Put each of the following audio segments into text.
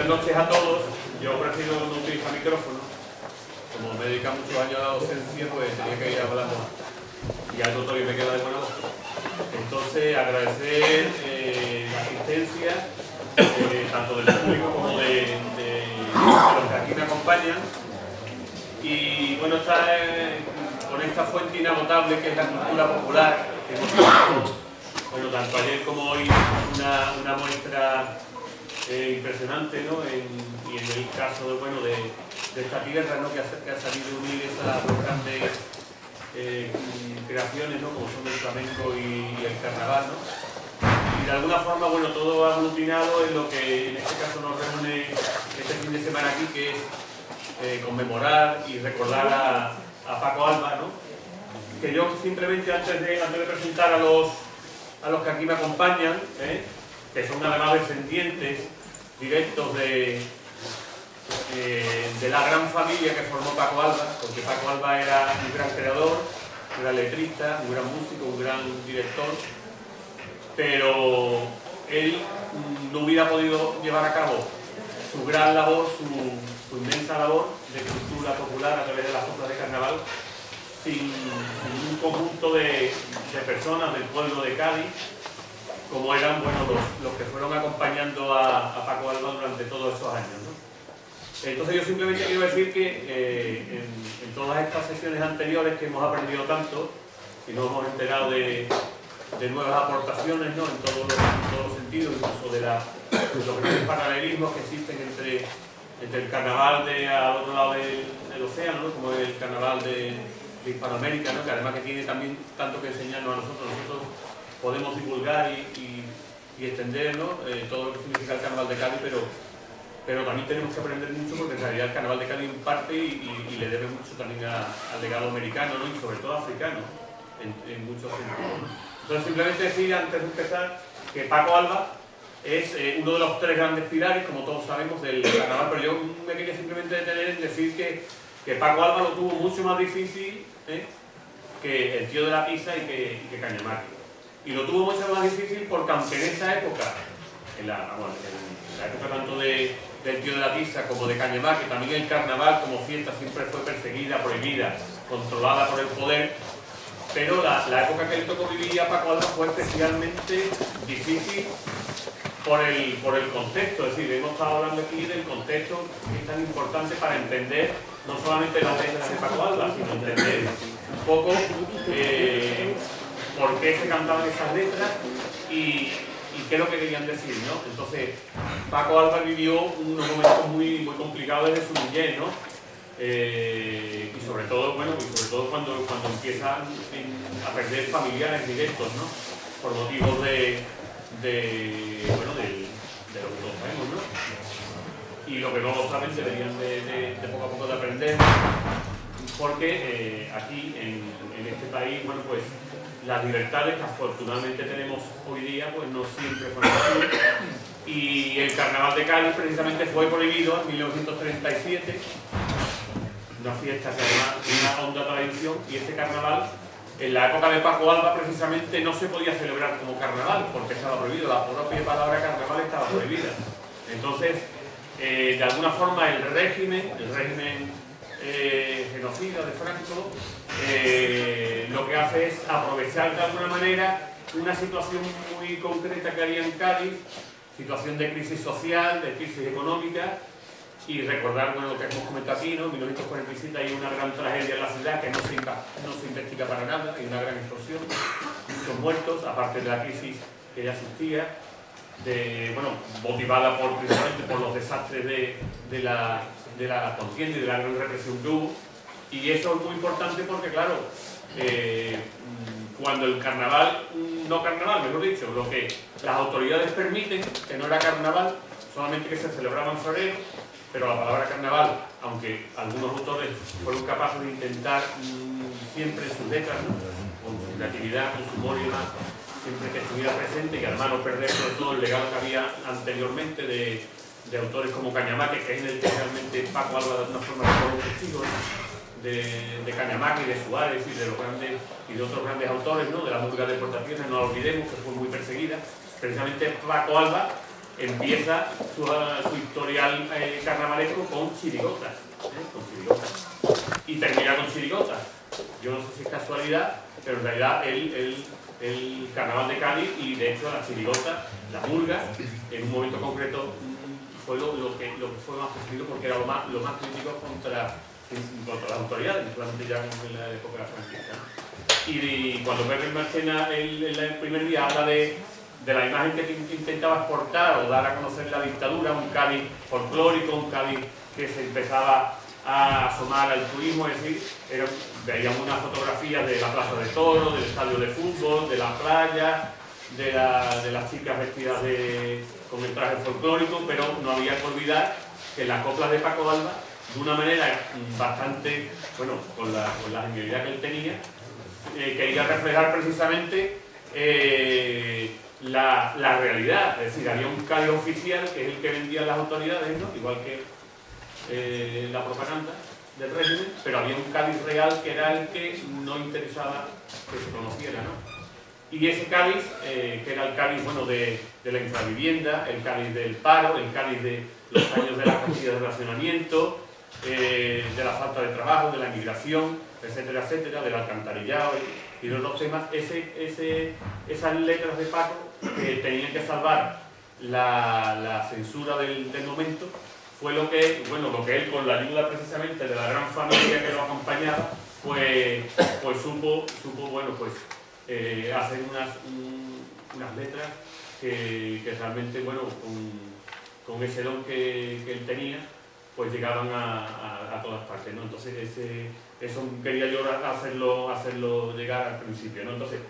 noches a todos. Yo prefiero no utilizar micrófono. Como me dedica muchos años a la docencia, pues tenía que ir hablando. Y algo todavía me queda de buena voz. Entonces, agradecer la asistencia, tanto del público como de los que aquí me acompañan. Y bueno, con esta fuente inagotable que es la cultura popular, que hemos visto, bueno, tanto ayer como hoy, una muestra impresionante, ¿no? Y en el caso de esta tierra, ¿no? que ha sabido unir esas dos grandes creaciones, ¿no? como son el flamenco y el carnaval, ¿no? Y de alguna forma, bueno, todo aglutinado en lo que en este caso nos reúne este fin de semana aquí, que es conmemorar y recordar a Paco Alba, ¿no? Que yo simplemente antes de presentar a los que aquí me acompañan, que son además descendientes directos de la gran familia que formó Paco Alba, porque Paco Alba era un gran creador, un gran letrista, un gran músico, un gran director, pero él no hubiera podido llevar a cabo su gran labor, su inmensa labor de cultura popular a través de las coplas de carnaval sin un conjunto de personas del pueblo de Cádiz, como eran los que fueron acompañando a Paco Alba durante todos esos años, ¿no? Entonces yo simplemente quiero decir que en todas estas sesiones anteriores que hemos aprendido tanto y nos hemos enterado de nuevas aportaciones, ¿no? en todos los sentidos, incluso de los grandes paralelismos que existen entre el carnaval al otro lado del océano, ¿no? como el carnaval de Hispanoamérica, ¿no? que además que tiene también tanto que enseñarnos a nosotros podemos divulgar y extender, ¿no? Todo lo que significa el carnaval de Cádiz, pero también tenemos que aprender mucho porque en realidad el carnaval de Cádiz parte y le debe mucho también al legado americano, ¿no? y sobre todo africano en muchos sentidos, ¿no? Entonces simplemente decir antes de empezar que Paco Alba es uno de los tres grandes pilares, como todos sabemos, del carnaval, pero yo me quería simplemente detener en decir que Paco Alba lo tuvo mucho más difícil que el tío de la pizza y que Cañamaqui. Y lo tuvo mucho más difícil porque aunque en esa época, en la época tanto del tío de la pizza como de Cañamaqui, también el carnaval como fiesta siempre fue perseguida, prohibida, controlada por el poder, pero la época que le tocó vivir a Paco Alba fue especialmente difícil por el contexto, es decir, hemos estado hablando aquí del contexto que es tan importante para entender no solamente las letras de Paco Alba, sino entender un poco por qué se cantaban esas letras y qué es lo que querían decir, ¿no? Entonces, Paco Alba vivió unos momentos muy, muy complicados desde su niñez, ¿no? Y sobre todo cuando empiezan a perder familiares directos, ¿no? Por motivos de lo que todos sabemos, ¿no? Y lo que no lo saben deberían de poco a poco de aprender, porque aquí en este país, bueno, pues las libertades que afortunadamente tenemos hoy día, pues no siempre fueron así. Y el carnaval de Cádiz precisamente fue prohibido en 1937, una fiesta que además tiene una honda tradición, y este carnaval en la época de Paco Alba precisamente no se podía celebrar como carnaval porque estaba prohibido, la propia palabra carnaval estaba prohibida. Entonces, de alguna forma el régimen genocida de Franco lo que hace es aprovechar de alguna manera una situación muy concreta que había en Cádiz, situación de crisis social, de crisis económica, y recordar lo que hemos comentado aquí, ¿no? En 1947 hay una gran tragedia en la ciudad que no se investiga para nada, hay una gran explosión, muchos muertos, aparte de la crisis que ya existía, motivada precisamente por los desastres de la contienda y de la gran represión que hubo. Y eso es muy importante porque, claro, cuando el carnaval, mejor dicho, lo que las autoridades permiten, que no era carnaval, solamente que se celebraban floreros, pero la palabra carnaval, aunque algunos autores fueron capaces de intentar siempre en sus letras, ¿no? Con su creatividad, con su humor y demás, siempre que estuviera presente y además no perder sobre todo el legado que había anteriormente de autores como Cañamaqui, que es en el que realmente Paco Alba de alguna forma fue un testigo, ¿no? de Cañamaqui, de Suárez y de otros grandes autores, ¿no? De la música de Portaciones, no lo olvidemos, que fue muy perseguida. Precisamente Paco Alba empieza su historial carnavalesco con chirigotas, y termina con chirigotas. Yo no sé si es casualidad, pero en realidad el carnaval de Cádiz y de hecho la chirigota, la murga, en un momento concreto fue lo que fue más perseguido porque era lo más crítico contra las autoridades, solamente ya en la época franquista. Y cuando Pepe Marchena el primer día habla de la imagen que intentaba exportar o dar a conocer la dictadura, un Cádiz folclórico, un Cádiz que se empezaba a asomar al turismo, es decir, veíamos una fotografía de la plaza de toros, del estadio de fútbol, de la playa, de las chicas vestidas con el traje folclórico, pero no había que olvidar que las coplas de Paco Alba, de una manera bastante, bueno, con la genialidad que él tenía, quería reflejar precisamente la realidad, es decir, había un Cádiz oficial que es el que vendían las autoridades, ¿no? Igual que la propaganda del régimen, pero había un Cádiz real que era el que no interesaba que se conociera, ¿no? Y ese Cádiz, que era el Cádiz, bueno, de la infravivienda, el Cádiz del paro, el Cádiz de los años de las pastillas de racionamiento, de la falta de trabajo, de la inmigración, etcétera, etcétera, del alcantarillado y los dos temas, esas letras de Paco que tenían que salvar la censura del momento, fue lo que él, con la ayuda precisamente de la gran familia que lo acompañaba, pues supo bueno, pues hacer unas letras que realmente, bueno, con ese don que él tenía, pues llegaban a todas partes, ¿no? Entonces eso quería yo hacerlo llegar al principio, ¿no? Entonces,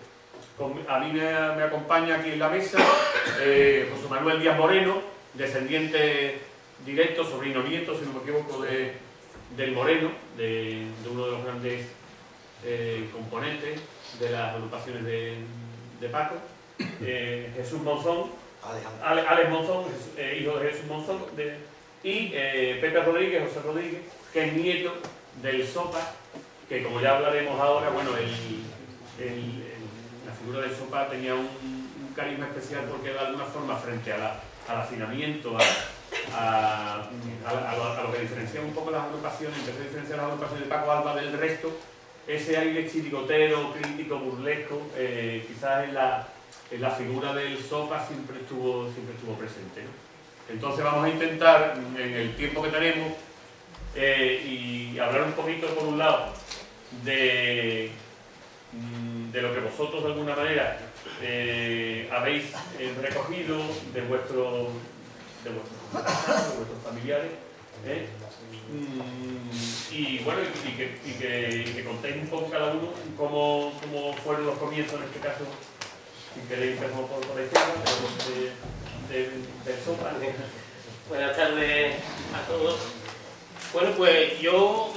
a mí me acompaña aquí en la mesa José Manuel Díaz Moreno, descendiente directo, sobrino nieto, si no me equivoco, del Moreno, de uno de los grandes componentes de las agrupaciones de Paco, Jesús Monzón, Alex Monzón, hijo de Jesús Monzón, y Pepe Rodríguez, José Rodríguez, que es nieto del Sopa, que como ya hablaremos ahora, bueno, la figura del Sopa tenía un carisma especial porque de alguna forma frente al hacinamiento, a lo que diferencia un poco las agrupaciones, empezó a diferenciar las agrupaciones de Paco Alba del resto, ese aire chirigotero, crítico, burlesco, quizás en la figura del Sopa siempre estuvo presente, ¿no? Entonces vamos a intentar, en el tiempo que tenemos, y hablar un poquito, por un lado, de lo que vosotros de alguna manera habéis recogido de vuestros familiares, y bueno, y que contéis un poco cada uno cómo fueron los comienzos, en este caso, si queréis empezar por la izquierda, del Sopa. Buenas tardes a todos. Bueno, pues yo,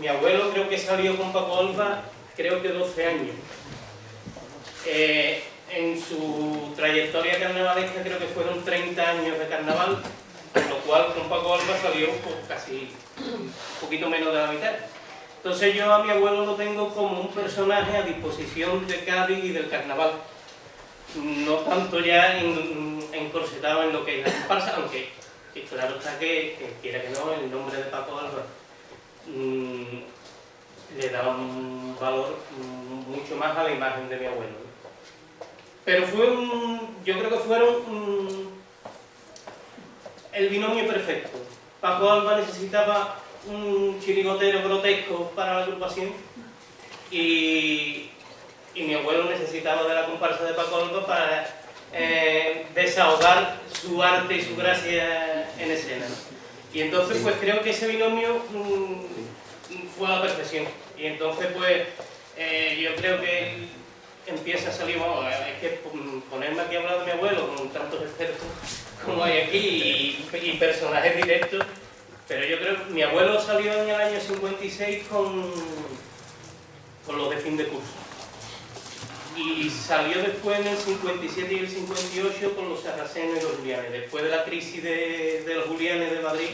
mi abuelo creo que salió con Paco Alba, creo que 12 años. En su trayectoria carnavalesca creo que fueron 30 años de carnaval, con lo cual con Paco Alba salió pues, casi un poquito menos de la mitad. Entonces yo a mi abuelo lo tengo como un personaje a disposición de Cádiz y del carnaval. No tanto ya encorsetado en lo que es la comparsa, aunque claro está que quiera que no, el nombre de Paco Alba le da un valor mucho más a la imagen de mi abuelo, ¿no? Pero yo creo que fueron el binomio perfecto. Paco Alba necesitaba un chirigotero grotesco para la agrupación y mi abuelo necesitaba de la comparsa de Paco Alba para desahogar su arte y su gracia en escena, ¿no? Y entonces pues creo que ese binomio fue a la perfección. Y entonces pues yo creo que empieza a salir, bueno, es que ponerme aquí a hablar de mi abuelo con tantos expertos como hay aquí y personajes directos, pero yo creo que mi abuelo salió en el año 56 con los de fin de curso. Y salió después en el 57 y el 58 con los sarracenos y los julianes. Después de la crisis de los julianes de Madrid,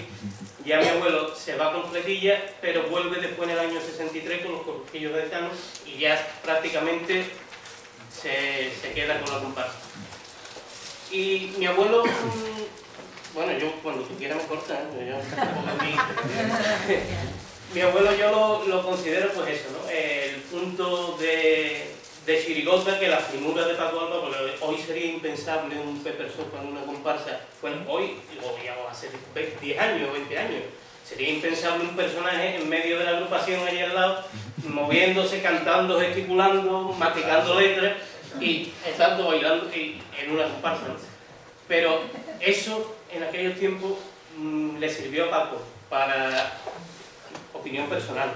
ya mi abuelo se va con fletilla, pero vuelve después en el año 63 con los corrujillos de Tano y ya prácticamente se queda con la comparsa. Y mi abuelo cuando tú quieras me cortas, mi abuelo yo lo considero pues eso, ¿no? El punto de chirigota, que la figura de Paco Alba, porque hoy sería impensable un Pepper Sopa en una comparsa, bueno, hoy, o hace 10 años, 20 años, sería impensable un personaje en medio de la agrupación allí al lado, moviéndose, cantando, gesticulando, masticando letras y estando bailando en una comparsa, ¿no? Pero eso en aquellos tiempos le sirvió a Paco para, opinión personal,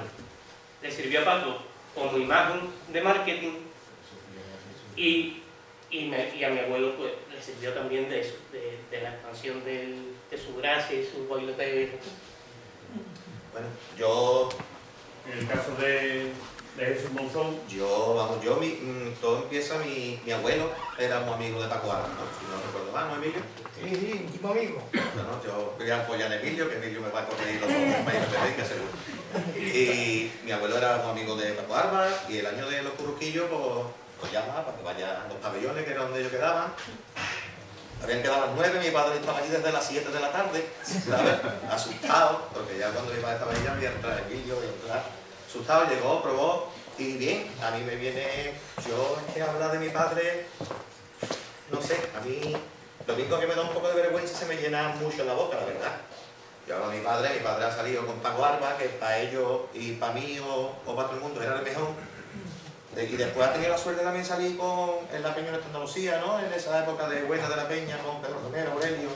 le sirvió a Paco como imagen de marketing y a mi abuelo pues le sirvió también de eso, de la expansión de su gracia y su bailoteo. Bueno, yo... En el caso de Jesús Monzón, todo empieza, mi abuelo era muy amigo de Paco Alba, ¿no? Si no recuerdo mal, ¿no, Emilio? Sí, íntimo amigo. Bueno, yo voy a apoyar a Emilio, que Emilio me va a corregir los dos países que seguro. Y mi abuelo era muy amigo de Paco Alba, y el año de los curruquillos, pues llama para que vaya a los pabellones, que era donde ellos quedaban. Habían quedado a las 9, mi padre estaba allí desde las 7 de la tarde, ¿sabes? Asustado, porque ya cuando mi padre estaba allí ya había entrado Emilio, asustado, llegó, probó, y bien, a mí me viene, yo es que hablar de mi padre, no sé, a mí lo único que me da un poco de vergüenza, se me llena mucho la boca, la verdad. Yo hablo de mi padre ha salido con Paco Alba, que para ellos y para mí o para todo el mundo era el mejor. Y después ha tenido la suerte también de salir en la Peña de Andalucía, ¿no? En esa época de Buena de la Peña, con Pedro Romero, Aurelio.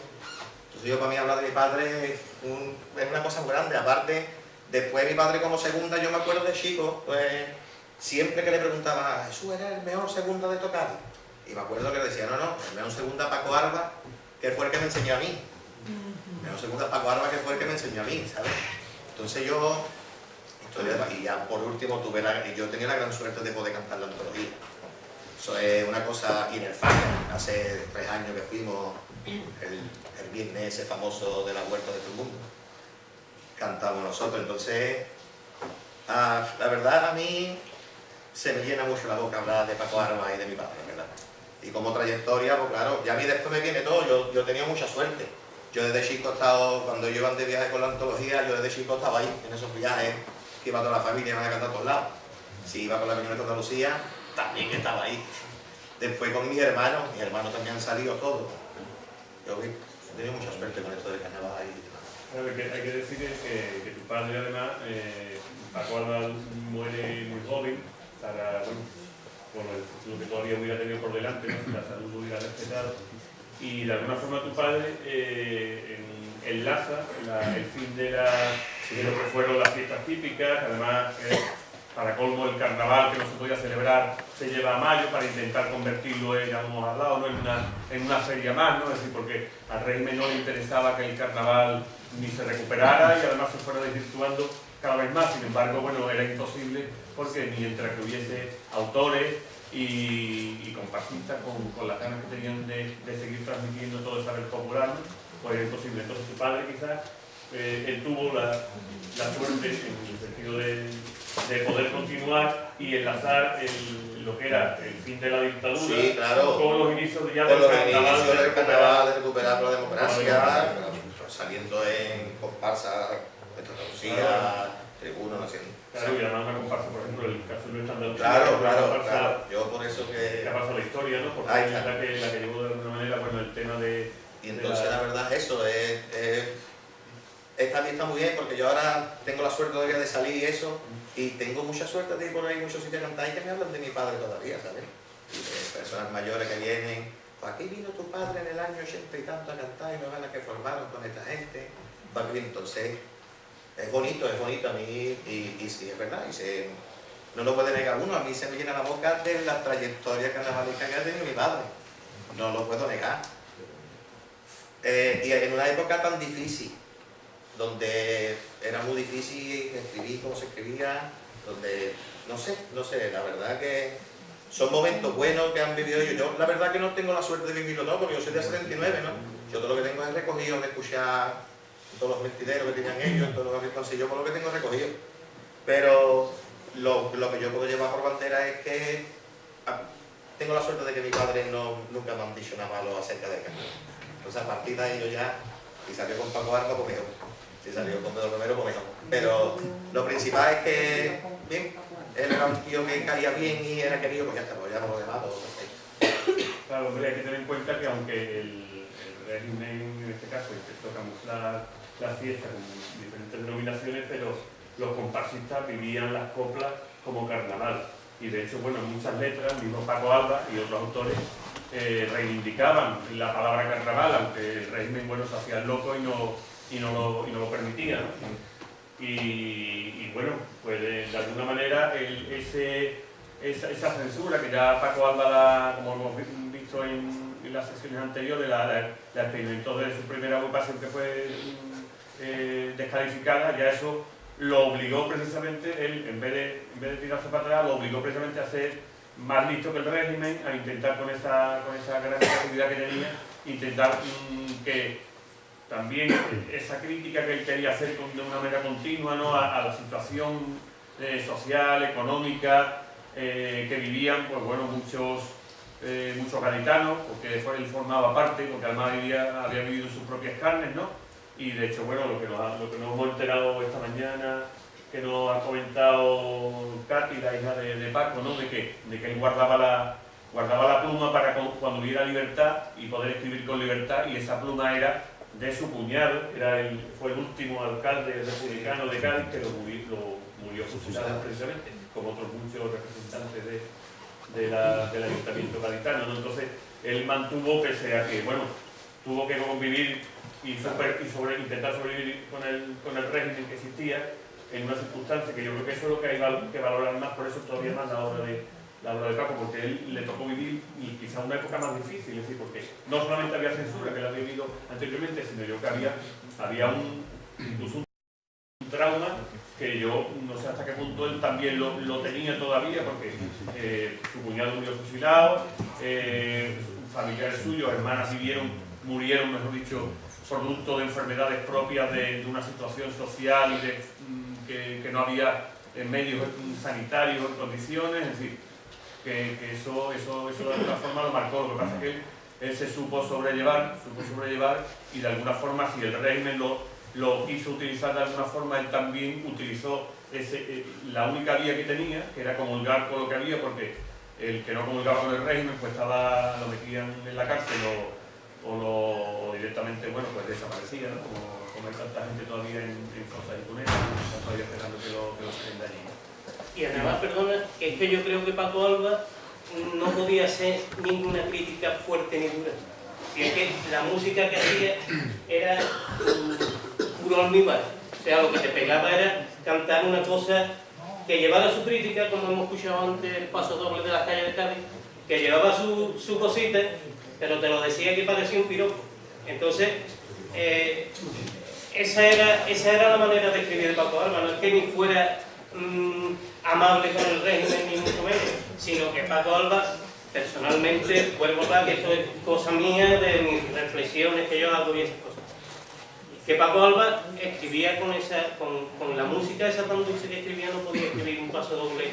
Entonces yo, para mí, hablar de mi padre es una cosa muy grande. Aparte, después mi padre como segunda, yo me acuerdo de chico, pues siempre que le preguntaba, ¿Jesús era el mejor segunda de tocar? Y me acuerdo que le decía, no, el mejor segunda Paco Alba, que fue el que me enseñó a mí. El mejor segunda Paco Alba, que fue el que me enseñó a mí, ¿sabes? Entonces yo... Y ya por último yo tenía la gran suerte de poder cantar la antología. Eso es una cosa, y en el FAC, hace 3 años que fuimos, el viernes ese famoso de la Huerta de todo el mundo, cantamos nosotros. Entonces, la verdad a mí se me llena mucho la boca hablar de Paco Alba y de mi padre, ¿verdad? Y como trayectoria, pues claro, ya a mí después me viene todo, yo he tenido mucha suerte. Yo desde chico he estado, cuando yo iba de viaje con la antología, yo desde chico estaba ahí, en esos viajes, que iba toda la familia, iban a cantar a todos lados. Si iba con la Peña de Andalucía, también estaba ahí. Después con mis hermanos también han salido todos. Yo he tenido mucha suerte con esto del carnaval y claro, hay que decir que tu padre además, Paco Alba muere muy joven, para, bueno, el futuro que todavía hubiera tenido por delante, ¿no? Si la salud lo hubiera respetado. Y de alguna forma tu padre enlaza el fin de lo que fueron las fiestas típicas, además para colmo el carnaval que no se podía celebrar se lleva a mayo para intentar convertirlo, ya hemos hablado, ¿no? en una feria más, ¿no? Es decir, porque al régimen no le interesaba que el carnaval ni se recuperara y además se fuera desvirtuando cada vez más. Sin embargo, bueno, era imposible porque mientras que hubiese autores y comparsistas con las ganas que tenían de seguir transmitiendo todo el saber popular, ¿no? Pues era imposible. Entonces su padre quizás, él tuvo la suerte en el sentido de poder continuar y enlazar lo que era el fin de la dictadura, sí, claro, con los inicios ya del carnaval de recuperar la democracia, saliendo en comparsa de Andalucía, tribuno, no sé. Claro, y además una comparsa, por ejemplo, el caso de Luis Andalucía. Claro, yo por eso que ha pasado la historia, ¿no? Porque es la que llevó de alguna manera, bueno, el tema de... Y entonces la verdad es eso, esta lista muy bien, porque yo ahora tengo la suerte todavía de salir y eso, y tengo mucha suerte de ir por ahí muchos sitios a cantar y que me hablan de mi padre todavía, ¿sabes? Y de personas mayores que vienen, pues aquí vino tu padre en el año 80 y tanto a cantar y no ganas que formaron con esta gente. Entonces, es bonito a mí, y sí, es verdad, no lo puede negar uno, a mí se me llena la boca de la trayectoria carnavalesca que ha tenido mi padre, no lo puedo negar. Y en una época tan difícil, donde era muy difícil escribir como se escribía, donde, no sé, la verdad que son momentos buenos que han vivido ellos. Yo la verdad que no tengo la suerte de vivirlo todo, porque yo soy de 79, ¿no? Yo todo lo que tengo es recogido de escuchar todos los mentideros que tenían ellos, todo lo que yo por lo que tengo recogido. Pero lo que yo puedo llevar por bandera es que tengo la suerte de que mi padre nunca me han dicho nada malo acerca de carnaval. Entonces a partir de ahí yo ya Si salió con Paco Arba, pues mejor. Si salió con Pedro Romero, pues mejor. Pero lo principal es que, bien, él era un tío que caía bien y era querido, pues ya está, pues ya no lo demás, pues perfecto. Claro, hombre, hay que tener en cuenta que aunque el régimen, en este caso, intentó camuflar la fiesta con diferentes denominaciones, pero los comparsistas vivían las coplas como carnaval. Y de hecho, bueno, en muchas letras, mismo Paco Alba y otros autores reivindicaban la palabra carnaval, aunque el régimen, bueno, se hacía el loco y no lo permitía, ¿no? Y bueno, pues de alguna manera esa censura que ya Paco Alba, como hemos visto en las sesiones anteriores, la experimentó desde su primera agrupación que fue descalificada, ya eso lo obligó precisamente, él en vez de tirarse para atrás, lo obligó precisamente a ser más listo que el régimen, a intentar con esa gran creatividad que tenía, intentar que también esa crítica que él quería hacer de una manera continua, ¿no?, a la situación social, económica que vivían, pues bueno, muchos gaditanos, porque él formaba parte, porque además había vivido en sus propias carnes, ¿no? Y de hecho, bueno, lo que nos hemos enterado esta mañana, que nos ha comentado Katy, la hija de Paco, ¿no?, de que él guardaba la pluma para cuando hubiera libertad y poder escribir con libertad, y esa pluma era de su cuñado, fue el último alcalde republicano de Cádiz que lo murió fusilado precisamente, como otros muchos representantes del ayuntamiento gaditano, ¿no? Entonces él mantuvo, pese a que, bueno, tuvo que convivir y intentar sobrevivir con el régimen que existía, en una circunstancia que yo creo que eso es lo que hay que valorar más, por eso todavía más la obra de Paco, porque él le tocó vivir y quizá una época más difícil, es decir, porque no solamente había censura, que la había vivido anteriormente, sino yo que había incluso un trauma que yo no sé hasta qué punto él también lo tenía todavía, porque su cuñado murió fusilado, familiares suyos, hermanas murieron, mejor dicho, producto de enfermedades propias de una situación social y que no había medios sanitarios en condiciones, es decir, que eso de alguna forma lo marcó. Lo que pasa es que él se supo sobrellevar y de alguna forma, si el régimen lo quiso utilizar de alguna forma, él también utilizó la única vía que tenía, que era comulgar con lo que había, porque el que no comulgaba con el régimen pues lo metían en la cárcel o directamente, bueno, pues desaparecía, ¿no? Como hay tanta gente todavía en Fosas y Cuneta, están todavía esperando que lo saquen de allí, ¿no? Y además, perdona, que es que yo creo que Paco Alba no podía hacer ninguna crítica fuerte ni dura. Y es que la música que hacía era puro almíbar. O sea, lo que te pegaba era cantar una cosa que llevara su crítica, como hemos escuchado antes, el paso doble de las calles de Cádiz, que llevaba su cosita, pero te lo decía que parecía un piropo. Entonces, esa era la manera de escribir de Paco Alba, no es que ni fuera amable con el régimen ni mucho menos, sino que Paco Alba, personalmente, vuelvo a hablar que esto es cosa mía, de mis reflexiones que yo hago y esas cosas, que Paco Alba escribía con la música esa tan dulce que escribía, no podía escribir un paso doble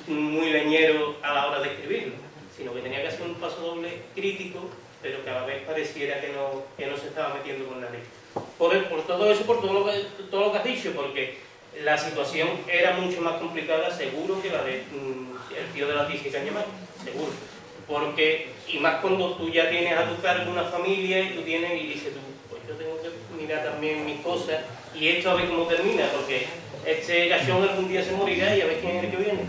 muy leñero a la hora de escribirlo, sino que tenía que hacer un paso doble crítico, pero que a la vez pareciera que no se estaba metiendo con nadie. Por todo eso, por todo lo que has dicho, porque la situación era mucho más complicada, seguro, que la de el tío de la Tiza y Cañamar, seguro. Porque, y más cuando tú ya tienes a tu cargo una familia y tú dices tú, pues yo tengo que mirar también mis cosas y esto a ver cómo termina, porque este gachón algún día se morirá y a ver quién es el que viene.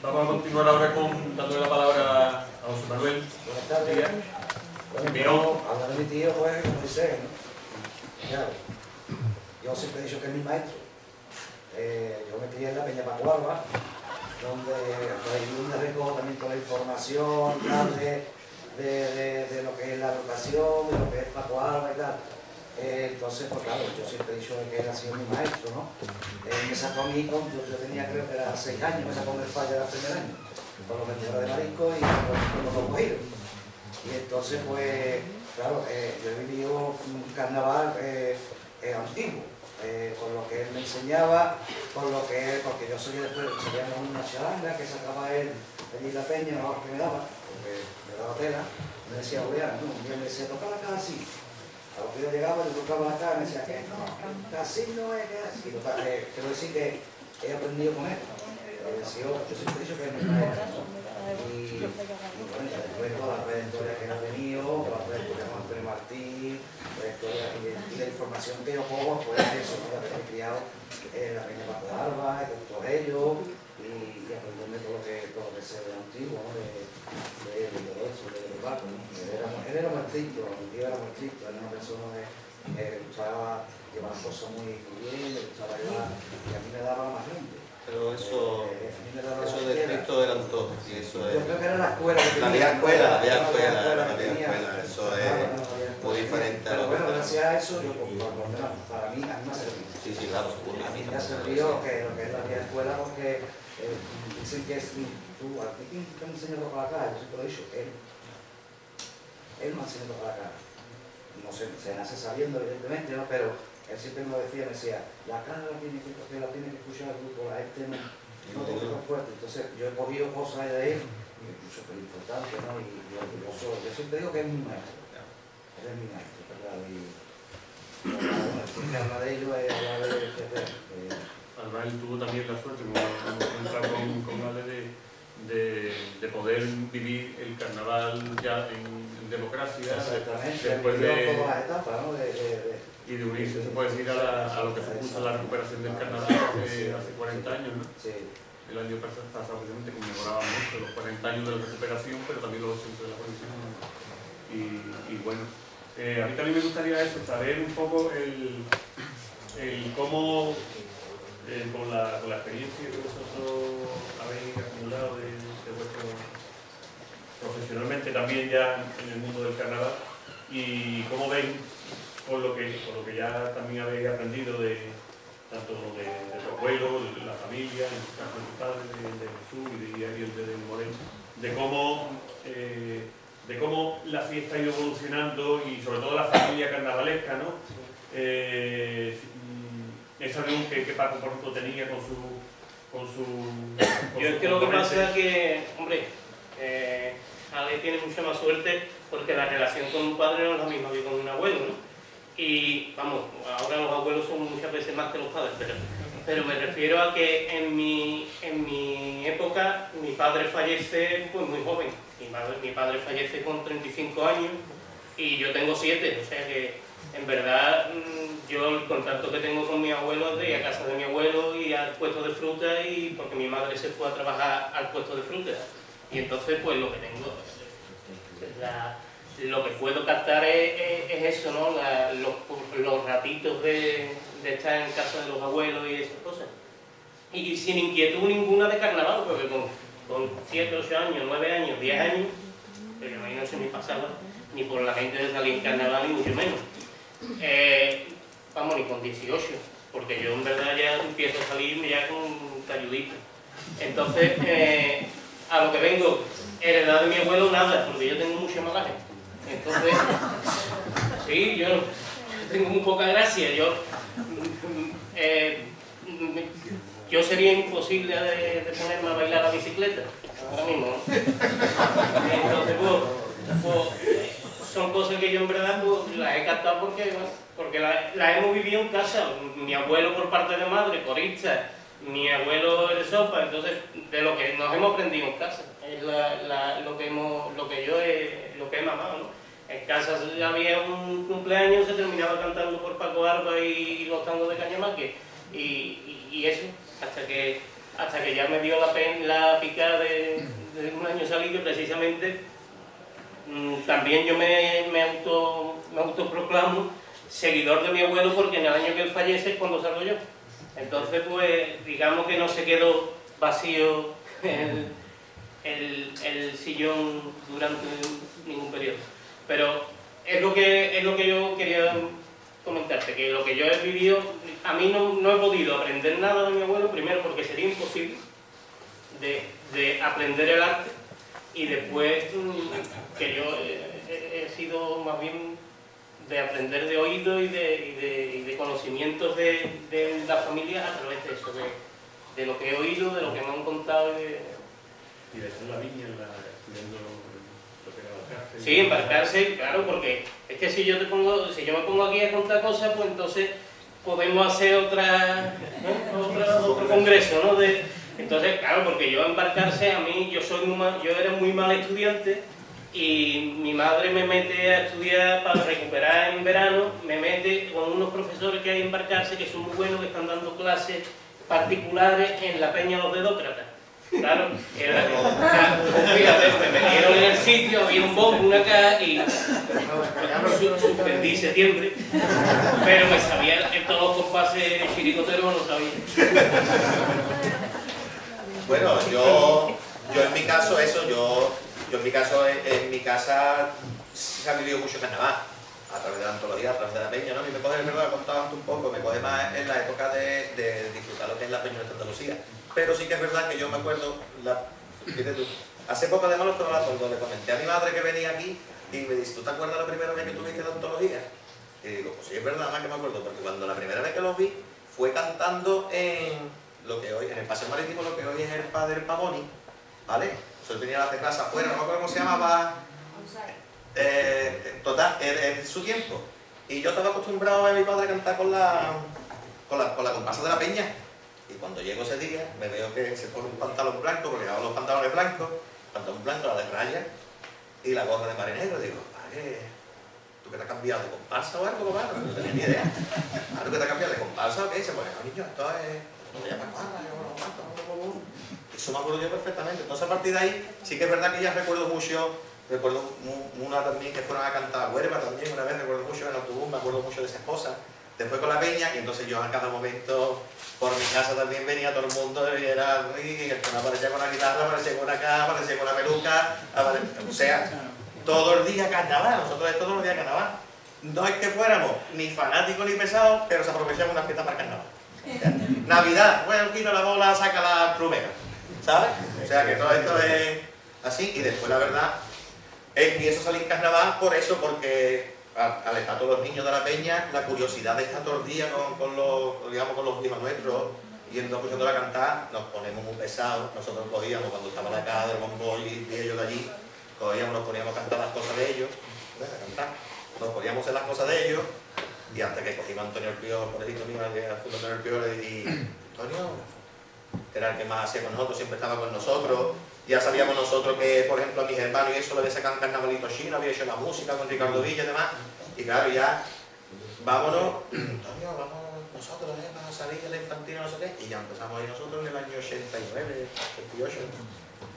Vamos a continuar ahora dándole la palabra a José Manuel. Buenas tardes. Bueno, hablar de mi tío, pues, como dice, ¿no? Claro. Yo siempre he dicho que es mi maestro. Yo me crié en la Peña Paco Alba, donde me recojo también toda la información de lo que es la educación, de lo que es Paco Alba y tal. Entonces, pues claro, yo siempre he dicho que él ha sido mi maestro, ¿no? Me sacó a mí, yo tenía, creo que era 6 años, me sacó en el falla del primer año, con los vendedores de marisco y con los dos cogidos. Y entonces, pues, claro, yo he vivido un carnaval antiguo, con lo que él me enseñaba, porque yo soy después, sería una charanga que sacaba él allí en la peña, los que me daba, porque me daba tela, me decía, Julián, no, un día me decía, toca la cara así. A los que yo llegaba, yo tocaba la cara y me decía, que no, que así no es, que así. Quiero decir que he aprendido con él. Yo siempre he dicho que es mi maestro, ¿no? Y bueno, después toda la trayectoria que ha tenido, la trayectoria con Antonio Martín, y la información que yo pongo, pues eso, ¿no? La que he criado la Reina Paco Alba, el doctor Ello, y aprenderme todo lo que sé de antiguo, ¿no? De todo eso, de Paco, ¿no? Él era muy estricto, mi tío era muy estricto, era una persona que gustaba llevar cosas muy bien, le gustaba llevar, y a mí me daba más gente. Pero eso de Cristo eran todos, y eso es... Yo creo que era la escuela que La vieja escuela, eso es muy diferente a pero lo bueno, que... gracias a eso, yo, por lo menos para mí me ha servido. Sí, claro, seguro. A mí me ha servido lo que es la vieja escuela, porque dicen que es tú, a ti quién te enseña a tocar la cara, yo siempre lo he dicho, él me enseña a tocar la cara. No sé, se nace sabiendo, evidentemente, ¿no? Pero él siempre me decía, la cara la tiene que escuchar el grupo, la gente no te toca fuerte. Entonces yo he cogido cosas de él, súper importantes, ¿no? Y orgulloso. Yo siempre digo que es mi maestro, él es mi maestro, ¿verdad? Y bueno, el que habla de ello es hablar de Además, él tuvo también la suerte, como entrar con Ale, de poder vivir el carnaval ya en democracia, después de... todas las etapas, ¿no? Y de unirse, se puede decir, a lo que supuso la recuperación del carnaval hace 40 años, ¿no? Sí. El año pasado precisamente conmemoraba mucho los 40 años de la recuperación, pero también los 80 de la abolición. Y bueno, a mí también me gustaría eso, saber un poco el cómo, con la experiencia que vosotros habéis acumulado de vuestro profesionalmente también ya en el mundo del carnaval, y cómo veis por lo que ya también habéis aprendido tanto de tu abuelo, de la familia, en el caso de tu padre, de Jesús y el de Moreno, de cómo la fiesta ha ido evolucionando y sobre todo la familia carnavalesca, ¿no? Esa unión que Paco, por ejemplo, tenía con su yo es que lo que pasa es que, hombre, Ale tiene mucha más suerte porque la relación con un padre no es la misma que con un abuelo, ¿no? Y vamos, ahora los abuelos son muchas veces más que los padres, pero me refiero a que en mi época mi padre fallece pues muy joven. Mi padre fallece con 35 años y yo tengo 7, o sea que en verdad yo el contacto que tengo con mi abuelo es de ir a casa de mi abuelo y al puesto de fruta, y porque mi madre se fue a trabajar al puesto de fruta. Y entonces pues lo que tengo, lo que puedo captar es eso, ¿no? Los ratitos de estar en casa de los abuelos y esas cosas. Y sin inquietud ninguna de carnaval, porque con 7, 8 años, 9 años, 10 años, pero a mí no se me pasaba ni por la mente de salir en carnaval, ni mucho menos. Vamos, ni con 18, porque yo en verdad ya empiezo a salir ya con talludito. Entonces, a lo que vengo, heredad de mi abuelo nada, porque yo tengo mucho malaje. Entonces, sí, yo tengo muy poca gracia. Yo sería imposible de ponerme a bailar la bicicleta, ahora mismo, ¿no? Entonces, pues, son cosas que yo en verdad pues, las he captado porque las hemos vivido en casa. Mi abuelo por parte de madre, corista, mi abuelo el sopa, entonces de lo que nos hemos aprendido en casa es lo que he mamado, ¿no? En casa había un cumpleaños, se terminaba cantando por Paco Alba y los tangos de Cañamaque, y eso, hasta que ya me dio la picada de un año salir, que precisamente también yo me autoproclamo seguidor de mi abuelo, porque en el año que él fallece es cuando salgo yo. Entonces, pues, digamos que no se quedó vacío el sillón durante ningún periodo. Pero es lo que yo quería comentarte, que lo que yo he vivido, a mí no he podido aprender nada de mi abuelo, primero porque sería imposible de aprender el arte, y después que yo he sido más bien de aprender de oído y de conocimientos de la familia a través de eso, de lo que he oído, de lo que me han contado. Y de estar en la viña, estudiando Sí, embarcarse, claro, porque es que si yo me pongo aquí a contar cosas, pues entonces podemos hacer otro congreso, ¿no? Entonces, claro, porque yo embarcarse, a mí, yo era muy mal estudiante y mi madre me mete a estudiar para recuperar en verano, me mete con unos profesores que hay en embarcarse que son muy buenos, que están dando clases particulares en la Peña Los Dedócratas. Claro, fíjate, me metieron en el sitio, había un bombo, una caja y suspendí septiembre, pero me sabía todos los compases chiricoteros, no lo sabía. Bueno, yo en mi caso, yo en mi caso, en mi casa se ha vivido mucho carnaval, a través de la antología, a través de la peña, ¿no? Y me coge, es verdad, he contado antes un poco, me coge más en la época de disfrutar lo que es la peña de Andalucía. Pero sí que es verdad que yo me acuerdo, fíjate tú, hace poco además le comenté a mi madre que venía aquí y me dice, ¿tú te acuerdas la primera vez que tuviste la antología? Y digo, pues sí, es verdad, más que me acuerdo, porque cuando la primera vez que los vi fue cantando en lo que hoy, en el Paseo Marítimo, lo que hoy es el Padre Pavoni, ¿vale? Eso tenía la terraza afuera, no me acuerdo cómo se llamaba, total, en su tiempo. Y yo estaba acostumbrado a ver a mi padre cantar con la comparsa de la peña. Y cuando llego ese día, me veo que se pone un pantalón blanco, porque llevaba los pantalones blancos, pantalón blanco, la de raya y la gorra de marinero. Y digo, padre, ¿tú que te has cambiado de comparsa o algo, papá? No tenía ni idea. ¿Tú que te has cambiado de comparsa o qué? Y se pone, no, niño, esto es... ¿Cómo te llamas? Eso me acuerdo yo perfectamente. Entonces, a partir de ahí, sí que es verdad que ya recuerdo una también que fueron a cantar a Huelva también, una vez recuerdo mucho en el autobús, me acuerdo mucho de esas cosas. Después con la peña, y entonces yo a cada momento... Por mi casa también venía todo el mundo y era y aparecía con la guitarra, aparecía con una caja, aparecía con la peluca, o sea, todo el día carnaval, nosotros todos los días carnaval. No es que fuéramos ni fanáticos ni pesados, pero se aprovechaba una fiesta para el carnaval. Navidad, bueno, quito la bola, saca la plumera, ¿sabes? O sea que todo esto es así, y después la verdad, empiezo a salir en carnaval por eso, porque al estar todos los niños de la peña, la curiosidad de estar todo el día con los hijos nuestros, yendo escuchándola cantar, nos ponemos muy pesados. Nosotros cogíamos, cuando estaba la caja del bombo y ellos de allí, nos poníamos a cantar las cosas de ellos, a cantar, nos poníamos en las cosas de ellos, y hasta que cogimos a Antonio El Pío, por ejemplo, Antonio El Pío, y Antonio, que era el que más hacía con nosotros, siempre estaba con nosotros. Ya sabíamos nosotros que, por ejemplo, a mis hermanos y eso le había sacado un carnavalito chino, había hecho la música con Ricardo Villa y demás. Y claro, ya, vámonos, Antonio, vamos nosotros, para salir de la infantil, no sé qué. Y ya empezamos ahí nosotros en el año 89, 88.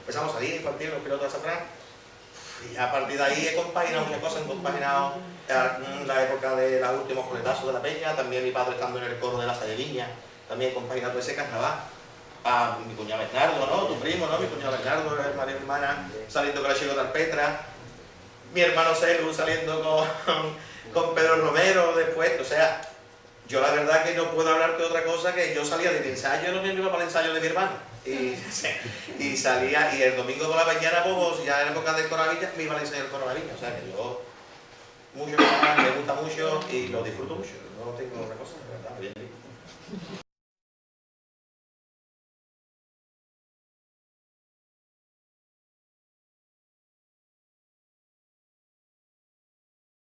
Empezamos a salir infantil, los pilotos de Safran. Y a partir de ahí he compaginado muchas cosas, he compaginado la época de los últimos coletazos de la peña, también mi padre estando en el coro de la Salleviña, también he compaginado ese carnaval. A mi cuñado Bernardo, ¿no? Tu primo, ¿no? Mi cuñado Bernardo, el marido y hermana, saliendo con la chica de Alpetra, mi hermano Celu saliendo con Pedro Romero después, o sea, yo la verdad que no puedo hablarte de otra cosa que yo salía del ensayo, lo mismo iba para el ensayo de mi hermano, y salía, y el domingo por la mañana, pues ya en la época del Coravilla, me iba al ensayo del Coravilla, o sea que yo, mucho, me gusta mucho y lo disfruto mucho, no tengo otra cosa, de verdad, bien.